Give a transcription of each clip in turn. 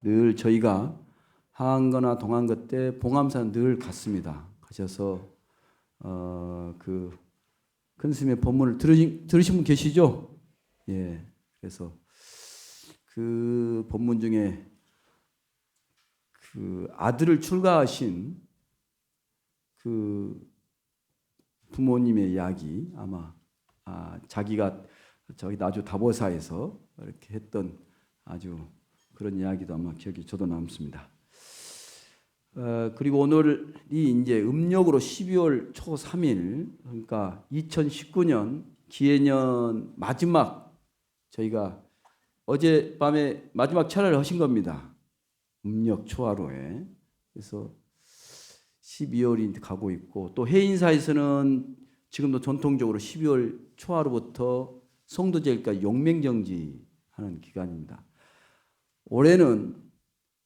늘 저희가 하안거나 동안거 때 봉암산 늘 갔습니다. 가셔서 그 큰 스님의 법문을 들으신 분 계시죠? 예. 그래서 그 법문 중에 그 아들을 출가하신 그 부모님의 이야기, 아마 자기가 저기 나주 다보사에서 이렇게 했던 아주 그런 이야기도 아마 기억이 저도 남습니다. 그리고 오늘이 이제 음력으로 12월 초 3일, 그러니까 2019년 기해년 마지막, 저희가 어젯밤에 마지막 철회를 하신 겁니다. 음력 초하루에. 그래서 12월이 가고 있고, 또 해인사에서는 지금도 전통적으로 12월 초하루부터 성도제일까지 용맹정지 하는 기간입니다. 올해는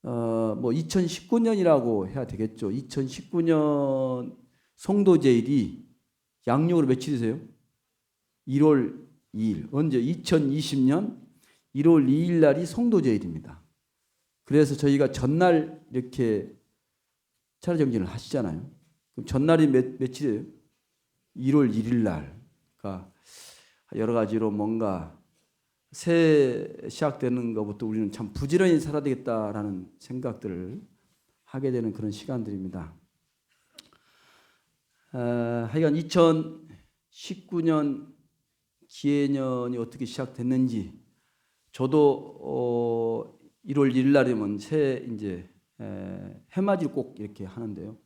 뭐 2019년이라고 해야 되겠죠. 2019년 성도제일이 양력으로 며칠이세요? 1월 2일. 언제? 2020년 1월 2일 날이 성도제일입니다. 그래서 저희가 전날 이렇게 차례정진을 하시잖아요. 그럼 전날이 며칠이에요? 1월 1일 날. 그러니까 여러 가지로 뭔가 새해 시작되는 것부터 우리는 참 부지런히 살아야 되겠다라는 생각들을 하게 되는 그런 시간들입니다. 하여간 2019년 기해년이 어떻게 시작됐는지, 저도 1월 1일 날이면 새해 이제 해맞이를 꼭 이렇게 하는데요.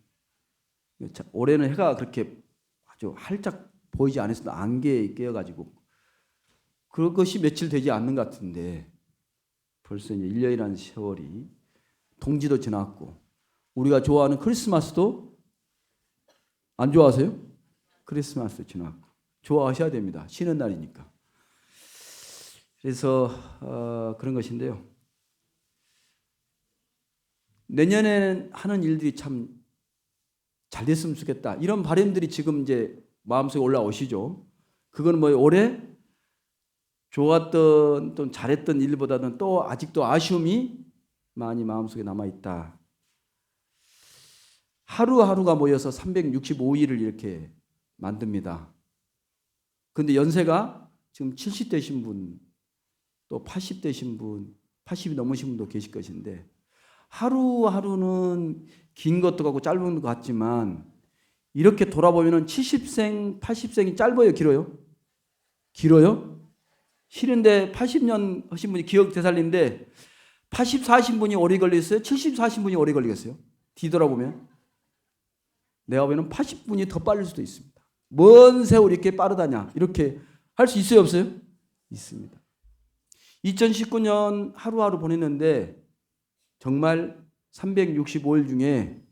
올해는 해가 그렇게 아주 활짝 보이지 않았어도 안개에 끼어가지고 그것이 며칠 되지 않는 것 같은데 벌써 이제 1년이라는 세월이, 동지도 지났고, 우리가 좋아하는 크리스마스도 안 좋아하세요? 크리스마스도 지났고. 좋아하셔야 됩니다. 쉬는 날이니까. 그래서 그런 것인데요. 내년에는 하는 일들이 참 잘 됐으면 좋겠다, 이런 바람들이 지금 이제 마음속에 올라오시죠. 그건 뭐 올해 좋았던 또 잘했던 일보다는 또 아직도 아쉬움이 많이 마음속에 남아있다. 하루하루가 모여서 365일을 이렇게 만듭니다. 그런데 연세가 지금 70대신 분, 또 80대신 분, 80이 넘으신 분도 계실 것인데, 하루하루는 긴 것도 같고 짧은 것도 같지만 이렇게 돌아보면 70생, 80생이 짧아요, 길어요? 길어요? 싫은데 80년 하신 분이 기억 되살린데 80, 40 분이 오래 걸렸어요? 70, 40 분이 오래 걸리겠어요? 뒤돌아보면 내가 보면 80분이 더 빠를 수도 있습니다. 뭔 세월이 이렇게 빠르다냐, 이렇게 할 수 있어요, 없어요? 있습니다. 2019년 하루하루 보냈는데 정말 365일 중에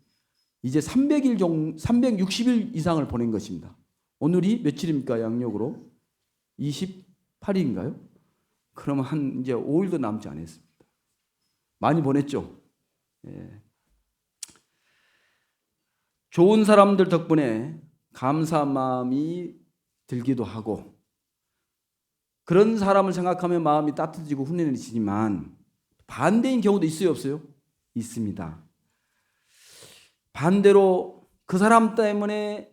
이제 360일 이상을 보낸 것입니다. 오늘이 며칠입니까? 양력으로 28일인가요? 그러면 한 이제 5일도 남지 않았습니다. 많이 보냈죠. 예. 좋은 사람들 덕분에 감사한 마음이 들기도 하고, 그런 사람을 생각하면 마음이 따뜻해지고 훈훈해지지만 반대인 경우도 있어요, 없어요? 있습니다. 반대로 그 사람 때문에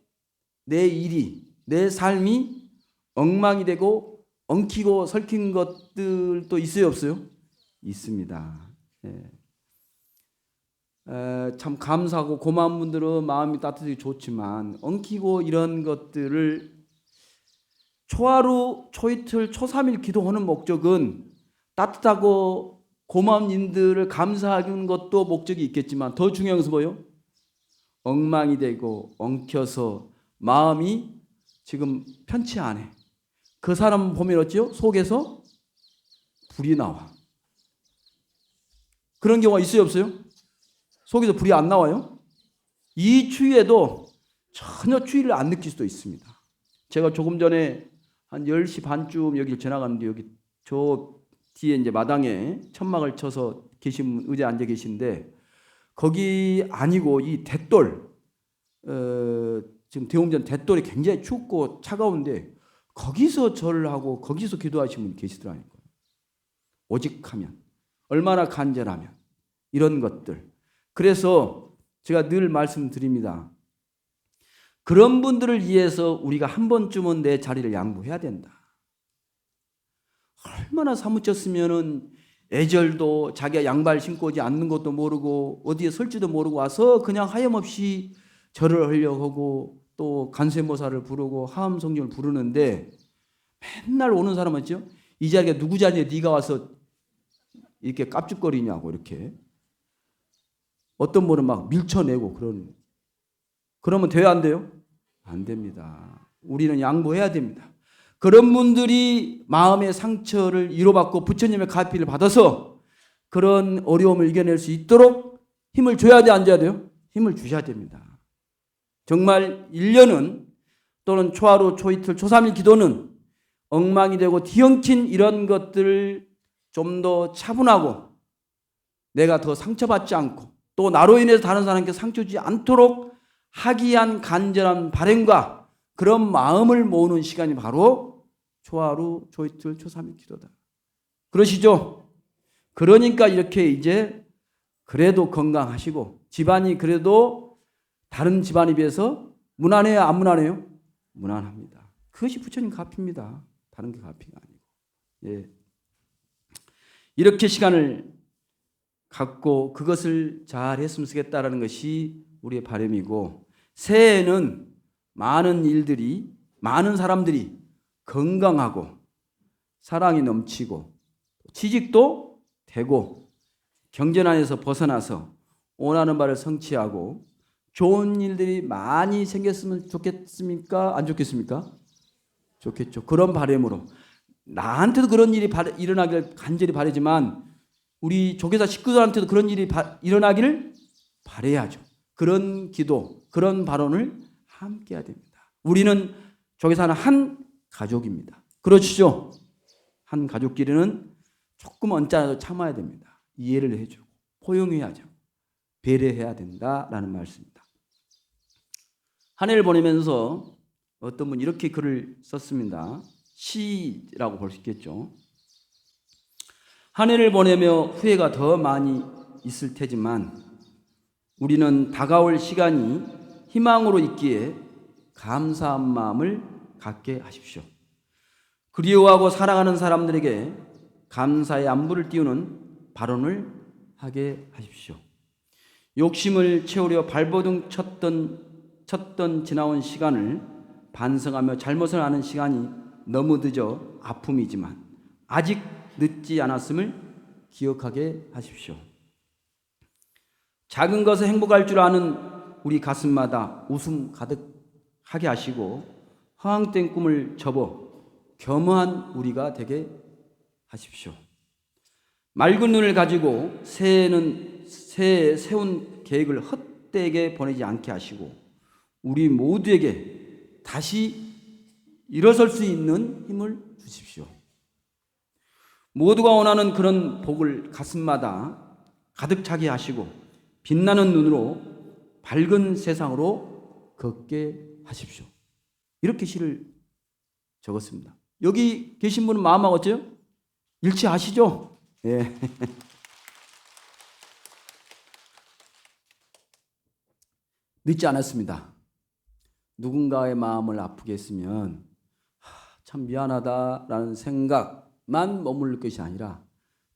내 일이, 내 삶이 엉망이 되고 엉키고 설킨 것들도 있어요, 없어요? 있습니다. 예. 참 감사하고 고마운 분들은 마음이 따뜻하게 좋지만, 엉키고 이런 것들을 초하루, 초이틀, 초3일 기도하는 목적은 따뜻하고 고마운 인들을 감사하는 것도 목적이 있겠지만, 더 중요한 것은 뭐예요? 엉망이 되고 엉켜서 마음이 지금 편치 않아. 그 사람 보면 어찌요? 속에서 불이 나와. 그런 경우가 있어요, 없어요? 속에서 불이 안 나와요? 이 추위에도 전혀 추위를 안 느낄 수도 있습니다. 제가 조금 전에 한 10시 반쯤 여기를 지나가는데, 여기 저 뒤에 이제 마당에 천막을 쳐서 계신 의자에 앉아 계신데, 거기 아니고 이 대돌, 지금 대웅전 대돌이 굉장히 춥고 차가운데 거기서 절을 하고 거기서 기도하시는 분이 계시더라고요. 오직하면, 얼마나 간절하면. 이런 것들. 그래서 제가 늘 말씀드립니다. 그런 분들을 위해서 우리가 한 번쯤은 내 자리를 양보해야 된다. 얼마나 사무쳤으면은 애절도 자기가 양발 신고 오지 않는 것도 모르고 어디에 설지도 모르고 와서 그냥 하염없이 절을 하려고 하고 또 간세모사를 부르고 하암성령을 부르는데 맨날 오는 사람은 있죠? 이 자리가 누구 자리에 네가 와서 이렇게 깝죽거리냐고 이렇게 어떤 분은 막 밀쳐내고 그러면 돼요 안 돼요? 안 됩니다. 우리는 양보해야 됩니다. 그런 분들이 마음의 상처를 위로받고 부처님의 가피를 받아서 그런 어려움을 이겨낼 수 있도록 힘을 줘야 돼, 안 줘야 돼요? 힘을 주셔야 됩니다. 정말 1년은 또는 초하루, 초이틀, 초삼일 기도는 엉망이 되고 뒤엉킨 이런 것들을 좀 더 차분하고 내가 더 상처받지 않고 또 나로 인해서 다른 사람께 상처 주지 않도록 하기 위한 간절한 바람과 그런 마음을 모으는 시간이 바로 초하루, 초이틀, 초삼일 기도다. 그러시죠? 그러니까 이렇게 이제 그래도 건강하시고 집안이 그래도 다른 집안에 비해서 무난해요? 안 무난해요? 무난합니다. 그것이 부처님 가피입니다. 다른 게 가피가 아니고. 예. 이렇게 시간을 갖고 그것을 잘 했으면 좋겠다라는 것이 우리의 바람이고 새해에는 많은 사람들이 건강하고 사랑이 넘치고 취직도 되고 경전안에서 벗어나서 원하는 바를 성취하고 좋은 일들이 많이 생겼으면 좋겠습니까? 안 좋겠습니까? 좋겠죠. 그런 바람으로 나한테도 그런 일이 일어나기를 간절히 바라지만 우리 조계사 식구들한테도 그런 일이 일어나기를 바라야죠. 그런 기도, 그런 발언을 함께 해야 됩니다. 우리는 조계사는 한 가족입니다. 그렇죠? 한 가족끼리는 조금 언짢아도 참아야 됩니다. 이해를 해주고 포용해야죠. 배려해야 된다라는 말씀입니다. 한 해를 보내면서 어떤 분이 이렇게 글을 썼습니다. 시라고 볼 수 있겠죠. 한 해를 보내며 후회가 더 많이 있을 테지만 우리는 다가올 시간이 희망으로 있기에 감사한 마음을 갖게 하십시오. 그리워하고 사랑하는 사람들에게 감사의 안부를 띄우는 발언을 하게 하십시오. 욕심을 채우려 발버둥 쳤던 지나온 시간을 반성하며 잘못을 하는 시간이 너무 늦어 아픔이지만 아직 늦지 않았음을 기억하게 하십시오. 작은 것에 행복할 줄 아는 우리 가슴마다 웃음 가득하게 하시고 허황된 꿈을 접어 겸허한 우리가 되게 하십시오. 맑은 눈을 가지고 새해에 세운 계획을 헛되게 보내지 않게 하시고 우리 모두에게 다시 일어설 수 있는 힘을 주십시오. 모두가 원하는 그런 복을 가슴마다 가득 차게 하시고 빛나는 눈으로 밝은 세상으로 걷게 하십시오. 이렇게 시를 적었습니다. 여기 계신 분은 마음하고 어째요? 일치하시죠? 예. 늦지 않았습니다. 누군가의 마음을 아프게 했으면 참 미안하다라는 생각만 머무를 것이 아니라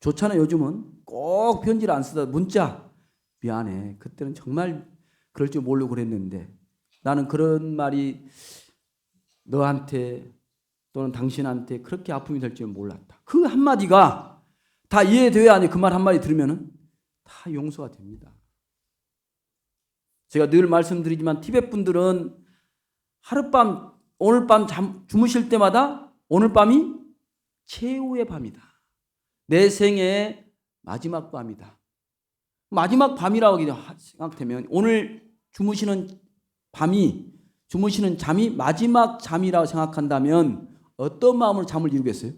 좋잖아요. 요즘은 꼭 편지를 안 쓰다 문자 미안해. 그때는 정말 그럴 줄 모르고 그랬는데 나는 그런 말이 너한테 또는 당신한테 그렇게 아픔이 될 줄 몰랐다. 그 한마디가 다 이해돼야 하니 그 말 한마디 들으면 다 용서가 됩니다. 제가 늘 말씀드리지만 티베트 분들은 하룻밤 오늘 밤 주무실 때마다 오늘 밤이 최후의 밤이다. 내 생애의 마지막 밤이다. 마지막 밤이라고 생각되면 오늘 주무시는 잠이 마지막 잠이라고 생각한다면 어떤 마음으로 잠을 이루겠어요?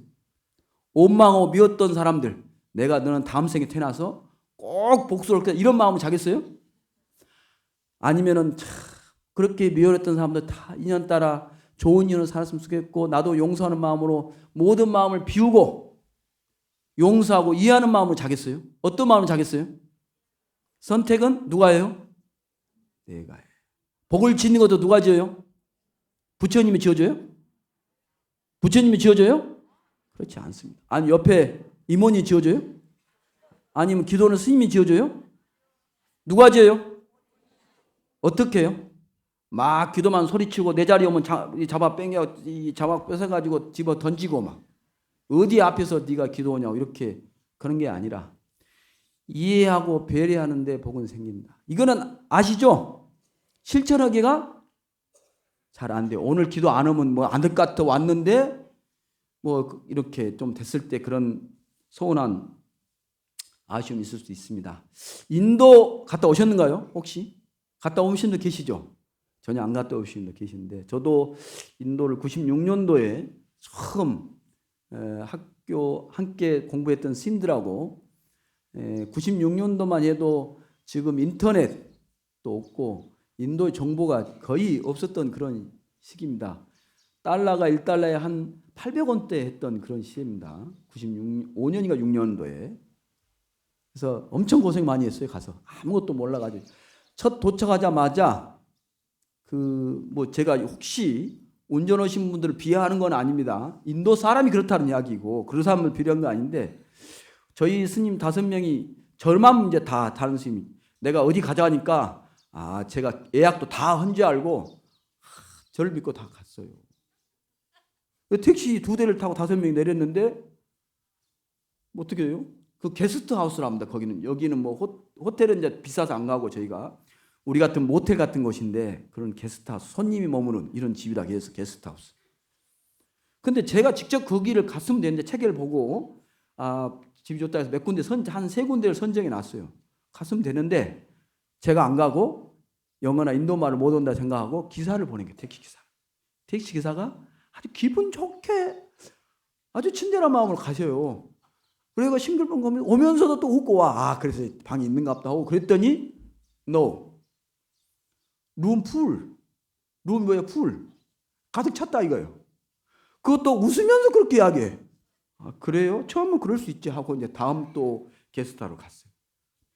원망하고 미웠던 사람들 내가 너는 다음 생에 태어나서 꼭 복수를 할게 이런 마음으로 자겠어요? 아니면은 참 그렇게 미워했던 사람들 다 인연따라 좋은 인연을 살았으면 좋겠고 나도 용서하는 마음으로 모든 마음을 비우고 용서하고 이해하는 마음으로 자겠어요? 어떤 마음으로 자겠어요? 선택은 누가 해요? 내가 해요. 복을 짓는 것도 누가 지어요? 부처님이 지어줘요? 부처님이 지어줘요? 그렇지 않습니다. 아니 옆에 임원이 지어줘요? 아니면 기도하는 스님이 지어줘요? 누가 지어요? 어떻게 해요? 막 기도만 소리치고 내 자리 오면 잡아 뺏어가지고 집어 던지고 막 어디 앞에서 네가 기도하냐고 이렇게 그런 게 아니라 이해하고 배려하는데 복은 생긴다. 이거는 아시죠? 실천하기가 잘 안 돼요. 오늘 기도 안 하면 뭐 안 될 것 같아 왔는데 뭐 이렇게 좀 됐을 때 그런 서운한 아쉬움이 있을 수도 있습니다. 인도 갔다 오셨는가요? 혹시? 갔다 오신 분 계시죠? 전혀 안 갔다 오신 분 계시는데 저도 인도를 96년도에 처음 학교 함께 공부했던 스님들하고 96년도만 해도 지금 인터넷도 없고 인도의 정보가 거의 없었던 그런 시기입니다. 달러가 1달러에 한 800원대 했던 그런 시기입니다. 95년인가 6년도에. 그래서 엄청 고생 많이 했어요. 가서 아무것도 몰라가지고 첫 도착하자마자 뭐 제가 혹시 운전하신 분들을 비하하는 건 아닙니다. 인도 사람이 그렇다는 이야기고 그런 사람을 비하한 거 아닌데 저희 스님 5명이 저만 이제 다 다른 스님이 내가 어디 가자니까 제가 예약도 다 한 줄 알고 저를 믿고 다 갔어요. 택시 2대를 타고 5명이 내렸는데 뭐 어떻게 해요? 그 게스트 하우스랍니다. 거기는 여기는 뭐 호텔은 이제 비싸서 안 가고 저희가 우리 같은 모텔 같은 곳인데 그런 게스트하우스 손님이 머무는 이런 집이라 해서 게스트하우스. 근데 제가 직접 거기를 갔으면 되는데 책을 보고 집이 좋다 해서 몇 군데 한 3군데를 선정해 놨어요. 갔으면 되는데 제가 안 가고 영어나 인도말을 못 온다 생각하고 기사를 보낸 거예요. 택시 기사가 아주 기분 좋게 아주 친절한 마음으로 가셔요. 그래서 싱글벙글 오면서도 또 웃고 와. 그래서 방이 있는가 보다 하고 그랬더니 no. 룸 풀. 룸 뭐야 풀. 가득 찼다 이거예요. 그것도 웃으면서 그렇게 이야기해. 그래요? 처음은 그럴 수 있지 하고 이제 다음 또 게스트하러 갔어요.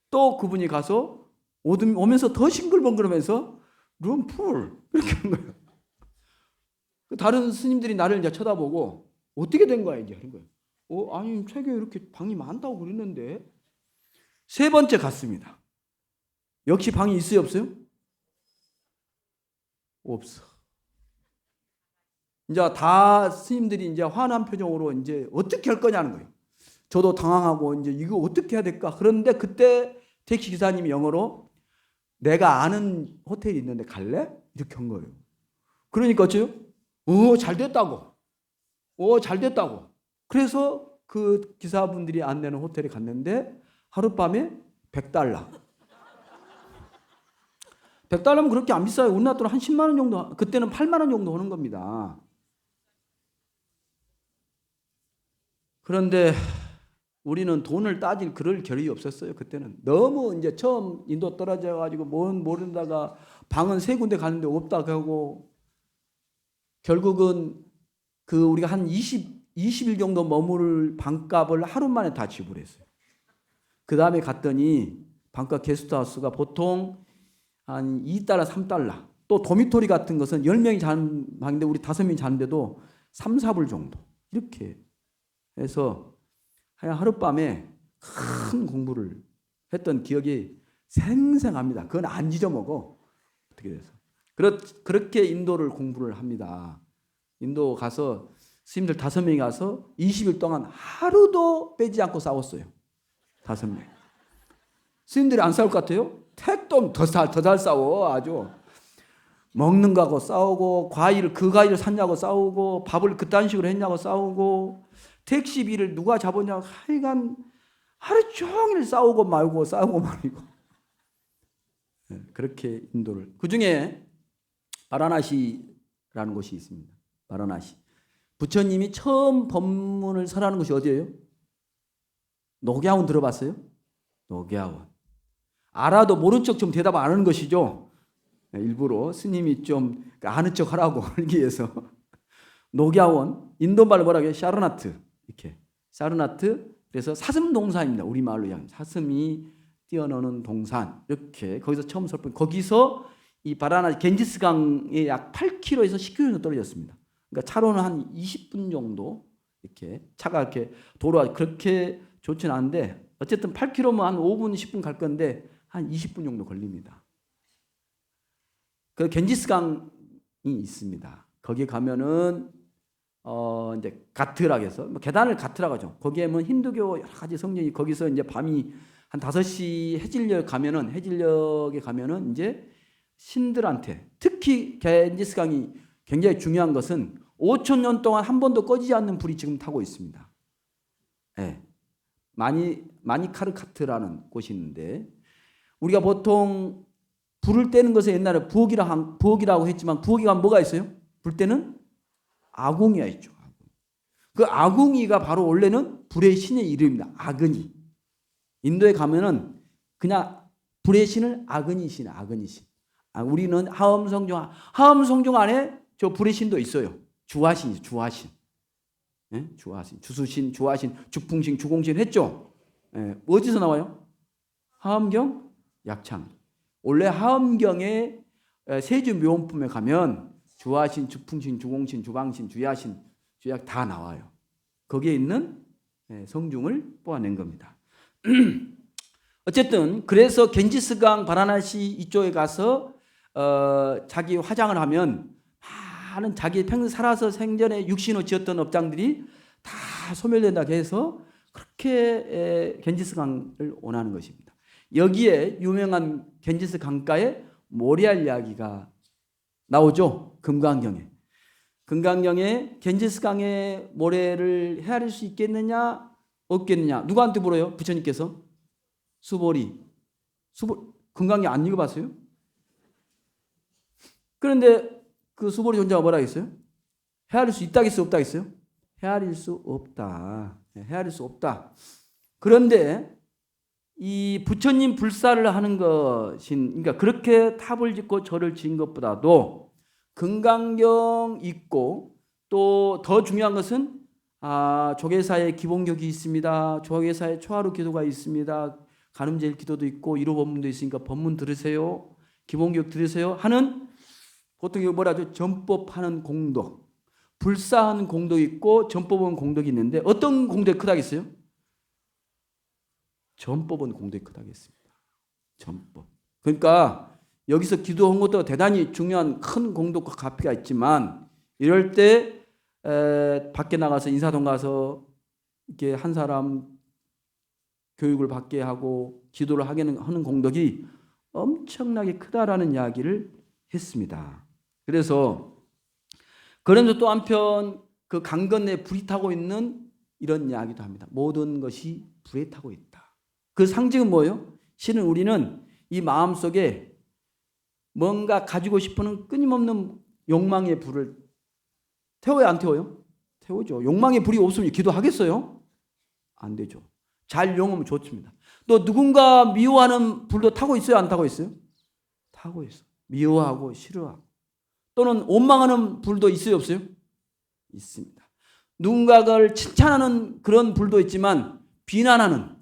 또 그분이 가서 오면서 더 싱글벙글하면서 룸 풀. 이렇게 한 거예요. 다른 스님들이 나를 이제 쳐다보고 어떻게 된 거야 이제 하는 거예요. 아니 책에 이렇게 방이 많다고 그랬는데 3번째 갔습니다. 역시 방이 있어요 없어요? 없어. 이제 다 스님들이 이제 화난 표정으로 이제 어떻게 할 거냐는 거예요. 저도 당황하고 이제 이거 어떻게 해야 될까? 그런데 그때 택시 기사님이 영어로 내가 아는 호텔이 있는데 갈래? 이렇게 한 거예요. 그러니까 어째요? 잘 됐다고. 잘 됐다고. 그래서 그 기사분들이 안내는 호텔에 갔는데 하룻밤에 $100. $100면 그렇게 안 비싸요. 우리나라 돈 한 10만 원 정도, 그때는 8만 원 정도 하는 겁니다. 그런데 우리는 돈을 따질 그럴 겨를이 없었어요. 그때는 너무 이제 처음 인도 떨어져 가지고 뭔 모른다가 방은 3군데 가는데 없다 하고 결국은 우리가 한 20일 정도 머무를 방값을 하루 만에 다 지불했어요. 그 다음에 갔더니 방값 게스트하우스가 보통 한 $2, $3. 또 도미토리 같은 것은 10명이 자는 방인데 우리 5명이 자는데도 3, 4불 정도. 이렇게 해서 하룻밤에 큰 공부를 했던 기억이 생생합니다. 그건 안 잊어먹어. 어떻게 돼서. 그렇게 인도를 공부를 합니다. 인도 가서 스님들 5명이 가서 20일 동안 하루도 빼지 않고 싸웠어요. 5명. 스님들이 안 싸울 것 같아요? 택도 더 잘 싸워. 아주 먹는 거하고 싸우고 그 과일을 샀냐고 싸우고 밥을 그딴 식으로 했냐고 싸우고 택시비를 누가 잡았냐고 하여간 하루 종일 싸우고 말고 그렇게 인도를. 그중에 바라나시라는 곳이 있습니다. 바라나시. 부처님이 처음 법문을 설하는 곳이 어디예요? 녹야원 들어봤어요? 녹야원. 알아도 모른 척 좀 대답 안 하는 것이죠. 일부러 스님이 좀 아는 척 하라고 하기 위해서. 녹야원, 인도말로 뭐라고 해요? 샤르나트. 이렇게. 샤르나트. 그래서 사슴 동산입니다. 우리말로 이야기하면. 사슴이 뛰어노는 동산 이렇게 거기서 처음 설법 거기서 이 바라나시 겐지스강에 약 8km에서 10km 정도 떨어졌습니다. 그러니까 차로는 한 20분 정도 이렇게 차가 이렇게 도로가 그렇게 좋지는 않은데 어쨌든 8km면 한 5분 10분 갈 건데 한 20분 정도 걸립니다. 그 겐지스강이 있습니다. 거기 가면은 이제 가트라고 해서 뭐 계단을 가트라고 하죠. 거기에 뭐 힌두교 여러 가지 성전이 거기서 이제 밤이 한 5시 해질녘에 가면은 이제 신들한테 특히 겐지스강이 굉장히 중요한 것은 5,000년 동안 한 번도 꺼지지 않는 불이 지금 타고 있습니다. 네. 마니카르 카트라는 곳이 있는데 우리가 보통 불을 떼는 것에 옛날에 부엌이라고 했지만 부엌에 가면 뭐가 있어요? 불 때는 아궁이가 있죠. 그 아궁이가 바로 원래는 불의 신의 이름입니다. 아그니. 인도에 가면은 그냥 불의 신을 아그니 신. 우리는 하엄성종 안에 저 불의 신도 있어요. 주화신이죠. 주화신. 예? 주화신, 주수신, 주화신, 주풍신, 주공신 했죠. 예. 어디서 나와요? 하엄경, 약창. 원래 하엄경의 세주묘원품에 가면 주화신, 주풍신, 주공신, 주광신, 주야신, 주약 다 나와요. 거기에 있는 성중을 뽑아낸 겁니다. 어쨌든 그래서 겐지스강 바라나시 이쪽에 가서 자기 화장을 하면 많은 자기 평생 살아서 생전에 육신을 지었던 업장들이 다 소멸된다고 해서 그렇게 겐지스강을 원하는 것입니다. 여기에 유명한 겐지스 강가에 모리알 이야기가 나오죠. 금강경에 겐지스강의 모래를 헤아릴 수 있겠느냐 없겠느냐 누구한테 물어요? 부처님께서 수보리 금강경 안 읽어봤어요? 그런데 그 수보리 존자가 뭐라 했어요? 헤아릴 수 있다겠어요? 없다겠어요? 헤아릴 수 없다. 헤아릴 수 없다. 그런데 이 부처님 불사를 하는 것인, 그러니까 그렇게 탑을 짓고 절을 지은 것보다도 금강경 있고 또 더 중요한 것은 조계사의 기본격이 있습니다. 조계사의 초하루 기도가 있습니다. 간음제일 기도도 있고 1호 법문도 있으니까 법문 들으세요. 기본격 들으세요. 하는 보통 이거 뭐라 하죠? 전법하는 공덕. 불사하는 공덕이 있고 전법은 공덕이 있는데 어떤 공덕이 크다겠어요? 전법은 공덕이 크다겠습니다. 전법. 그러니까 여기서 기도한 것도 대단히 중요한 큰 공덕과 가피가 있지만 이럴 때 밖에 나가서 인사동 가서 이렇게 한 사람 교육을 받게 하고 기도를 하는 공덕이 엄청나게 크다라는 이야기를 했습니다. 그래서 그러면서 또 한편 그 강 건너에 불이 타고 있는 이런 이야기도 합니다. 모든 것이 불에 타고 있다. 그 상징은 뭐예요? 실은 우리는 이 마음속에 뭔가 가지고 싶은 끊임없는 욕망의 불을 태워요, 안 태워요? 태우죠. 욕망의 불이 없으면 기도하겠어요? 안 되죠. 잘 용하면 좋습니다. 또 누군가 미워하는 불도 타고 있어요, 안 타고 있어요? 타고 있어. 미워하고 싫어하고. 또는 원망하는 불도 있어요, 없어요? 있습니다. 누군가를 칭찬하는 그런 불도 있지만 비난하는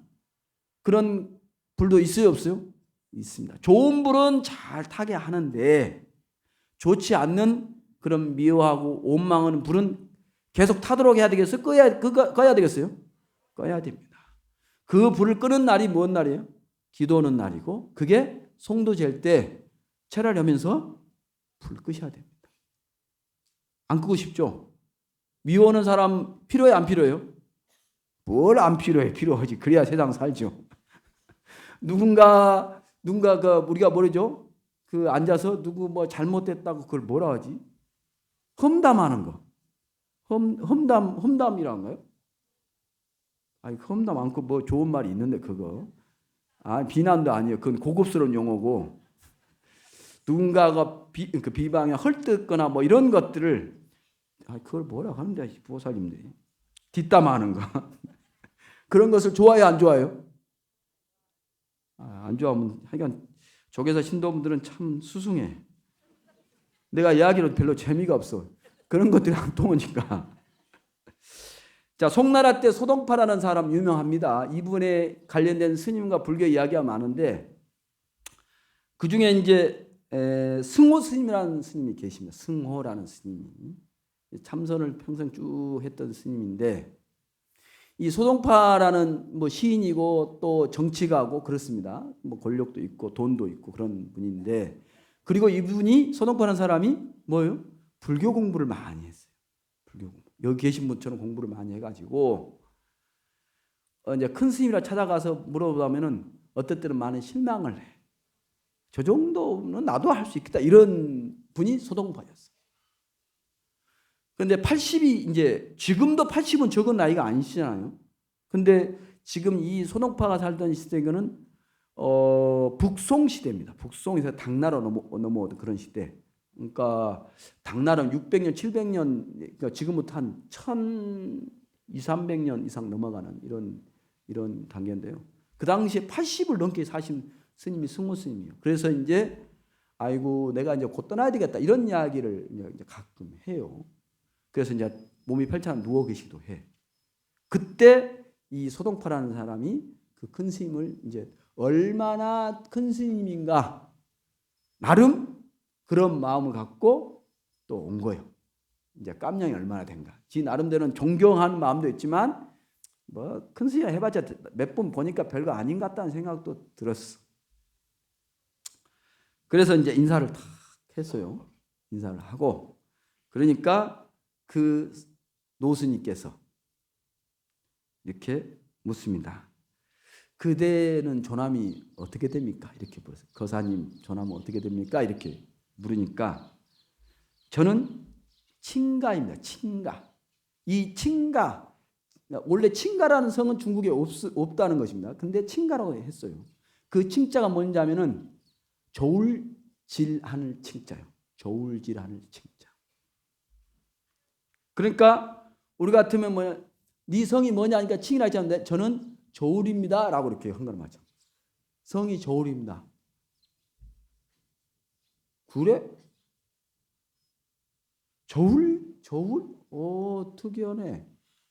그런 불도 있어요, 없어요? 있습니다. 좋은 불은 잘 타게 하는데 좋지 않는 그런 미워하고 원망하는 불은 계속 타도록 해야 되겠어요? 꺼야 되겠어요? 꺼야 됩니다. 그 불을 끄는 날이 뭔 날이에요? 기도하는 날이고 그게 송도 잴 때 철야하면서 불 끄셔야 됩니다. 안 끄고 싶죠? 미워하는 사람 필요해요, 안 필요해요? 뭘 안 필요해? 필요하지. 그래야 세상 살죠. 누군가 우리가 뭐라죠? 그 앉아서 누구 뭐 잘못됐다고 그걸 뭐라 하지? 험담하는 거. 험담이란가요? 아니 험담 않고 뭐 좋은 말이 있는데 그거. 비난도 아니에요. 그건 고급스러운 용어고. 누군가가 비방에 헐뜯거나 뭐 이런 것들을 그걸 뭐라고 하는데 보살님들이 뒷담화하는 거. 그런 것을 좋아해요, 안 좋아해요? 안 좋아하면 하여간 조계사 신도분들은 참 수승해. 내가 이야기로 별로 재미가 없어. 그런 것들이 안 통하니까. 자, 송나라 때 소동파라는 사람 유명합니다. 이분에 관련된 스님과 불교 이야기가 많은데 그 중에 이제 승호 스님이라는 스님이 계십니다. 승호라는 스님이 참선을 평생 쭉 했던 스님인데 이 소동파라는 뭐 시인이고 또 정치가고 그렇습니다. 뭐 권력도 있고 돈도 있고 그런 분인데 그리고 이분이 소동파라는 사람이 뭐예요? 불교 공부를 많이 했어요. 불교 공부. 여기 계신 분처럼 공부를 많이 해가지고 이제 큰 스님이라 찾아가서 물어보면은 어떨 때는 많은 실망을 해. 저 정도는 나도 할 수 있겠다. 이런 분이 소동파였어요. 그런데 80이 이제 지금도 80은 적은 나이가 아니시잖아요. 근데 지금 이 소동파가 살던 시대는 북송 시대입니다. 북송에서 당나라 넘어오던 그런 시대. 그러니까 당나라는 600년, 700년, 그러니까 지금부터 한 1200~300년 이상 넘어가는 이런 단계인데요. 그 당시에 80을 넘게 사신 스님이 승호 스님이에요. 그래서 이제 아이고 내가 이제 곧 떠나야 되겠다 이런 이야기를 이제 가끔 해요. 그래서 이제 몸이 펼쳐 누워 계시기도 해. 그때 이 소동파라는 사람이 그 큰 스님을 이제 얼마나 큰 스님인가 나름 그런 마음을 갖고 또 온 거예요. 이제 깜냥이 얼마나 된가. 지 나름대로는 존경하는 마음도 있지만 뭐 큰 스님 해봤자 몇 번 보니까 별거 아닌 것 같다는 생각도 들었어. 그래서 이제 인사를 탁 했어요. 인사를 하고 그러니까 그 노스님께서 이렇게 묻습니다. 그대는 조남이 어떻게 됩니까? 이렇게 물었어요. 거사님 조남은 어떻게 됩니까? 이렇게 물으니까 저는 친가입니다. 친가. 이 친가 원래 친가라는 성은 중국에 없다는 것입니다. 근데 친가라고 했어요. 그 친자가 뭔지 하면은 저울질하는 친자요. 저울질하는 친자. 그러니까 우리 같으면 뭐냐, 네 성이 뭐냐 하니까 칭이라 했지 않는데 저는 저울입니다 라고 이렇게 한 거는 맞죠. 성이 저울입니다. 그래? 저울? 오, 특이하네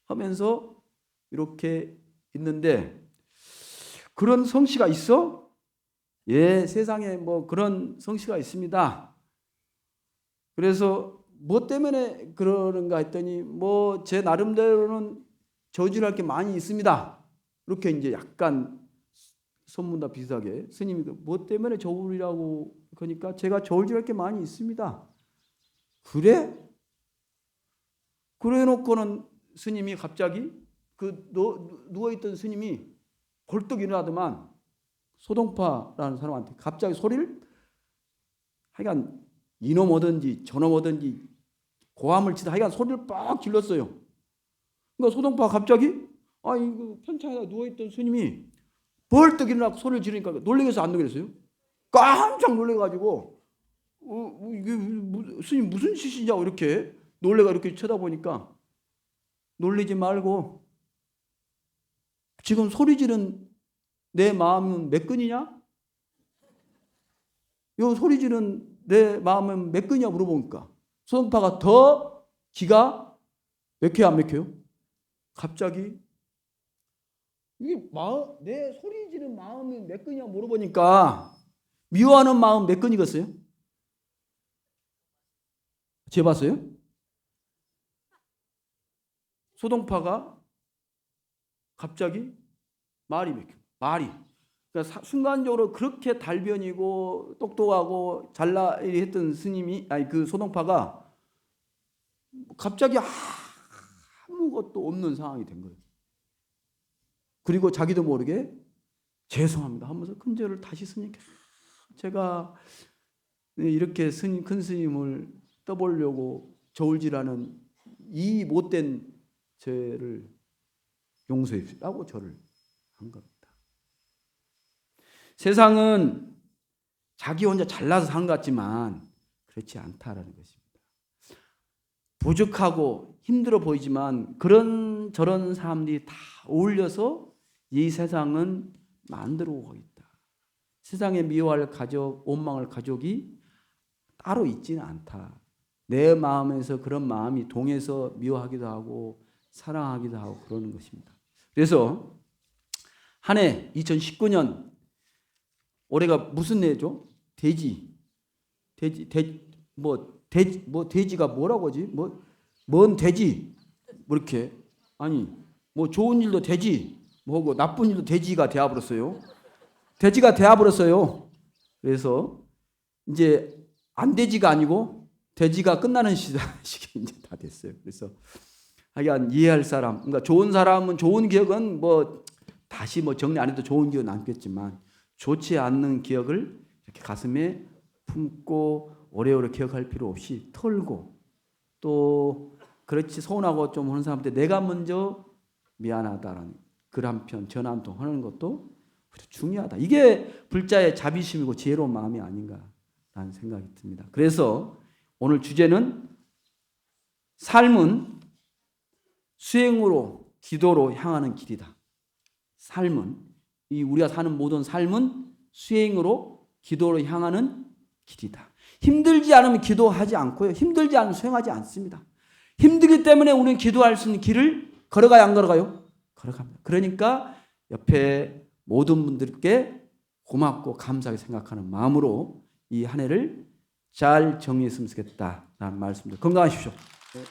하면서 이렇게 있는데 그런 성씨가 있어? 예, 세상에 뭐 그런 성씨가 있습니다. 그래서 뭐 때문에 그러는가 했더니 뭐 제 나름대로는 저질할 게 많이 있습니다. 이렇게 이제 약간 선문답 비슷하게 스님이 뭐 때문에 저울이라고 그러니까 제가 저울질할 게 많이 있습니다. 그래? 그래 놓고는 스님이 갑자기 그 누워있던 스님이 벌떡 일어나더만 소동파라는 사람한테 갑자기 소리를 하여간 이놈 오든지 저놈 오든지 고함을 치다 하여간 소리를 빡 질렀어요. 그러니까 소동파가 갑자기 이거 편창에다 누워있던 스님이 벌떡 일어나고 소리를 지르니까 놀래서 안 놀랬어요. 깜짝 놀래가지고 이게 스님 무슨 짓이냐고 이렇게 놀래가 이렇게 쳐다보니까 놀리지 말고 지금 소리 지른 내 마음은 몇 근이냐? 요 소리 지른 내 마음은 몇 근이냐 물어보니까 소동파가 더 기가 맥혀요 안 맥혀요? 갑자기 이게 내 소리 지른 마음이 몇 근이냐 물어보니까 미워하는 마음 몇 근이겠어요? 재봤어요? 소동파가 갑자기 말이 맥혀. 말이. 그러니까 순간적으로 그렇게 달변이고 똑똑하고 잘나리 했던 스님이 그 소동파가 갑자기 아무것도 없는 상황이 된 거예요. 그리고 자기도 모르게 죄송합니다 하면서 큰절을 다시 스님께 제가 이렇게 큰 스님을 떠보려고 저울질하는 이 못된 죄를 용서해 주시라고 절을 한 겁니다. 세상은 자기 혼자 잘나서 산 것 같지만 그렇지 않다라는 것입니다. 부족하고 힘들어 보이지만 그런 저런 사람들이 다 어울려서 이 세상은 만들어 오고 있다. 세상에 미워할 가족, 원망할 가족이 따로 있지는 않다. 내 마음에서 그런 마음이 동해서 미워하기도 하고 사랑하기도 하고 그러는 것입니다. 그래서 한 해 2019년 올해가 무슨 해죠? 돼지 돼지가 뭐라고 하지? 뭔 돼지 뭐 이렇게 아니 뭐 좋은 일도 돼지 뭐고 나쁜 일도 돼지가 되어버렸어요. 돼지가 되어버렸어요. 그래서 이제 안 돼지가 아니고 돼지가 끝나는 시기 이제 다 됐어요. 그래서 하여간 이해할 사람, 그러니까 좋은 사람은 좋은 기억은 뭐 다시 뭐 정리 안 해도 좋은 기억은 남겠지만 좋지 않는 기억을 이렇게 가슴에 품고 오래오래 기억할 필요 없이 털고 또 그렇지 서운하고 좀 하는 사람한테 내가 먼저 미안하다라는 글 한 편, 전화 한 통 하는 것도 중요하다. 이게 불자의 자비심이고 지혜로운 마음이 아닌가라는 생각이 듭니다. 그래서 오늘 주제는 삶은 수행으로 기도로 향하는 길이다. 삶은 이 우리가 사는 모든 삶은 수행으로 기도로 향하는 길이다. 힘들지 않으면 기도하지 않고요. 힘들지 않으면 수행하지 않습니다. 힘들기 때문에 우리는 기도할 수 있는 길을 걸어가요, 안 걸어가요? 걸어갑니다. 그러니까 옆에 모든 분들께 고맙고 감사하게 생각하는 마음으로 이 한 해를 잘 정리했으면 좋겠다라는 말씀입니다. 건강하십시오. 네.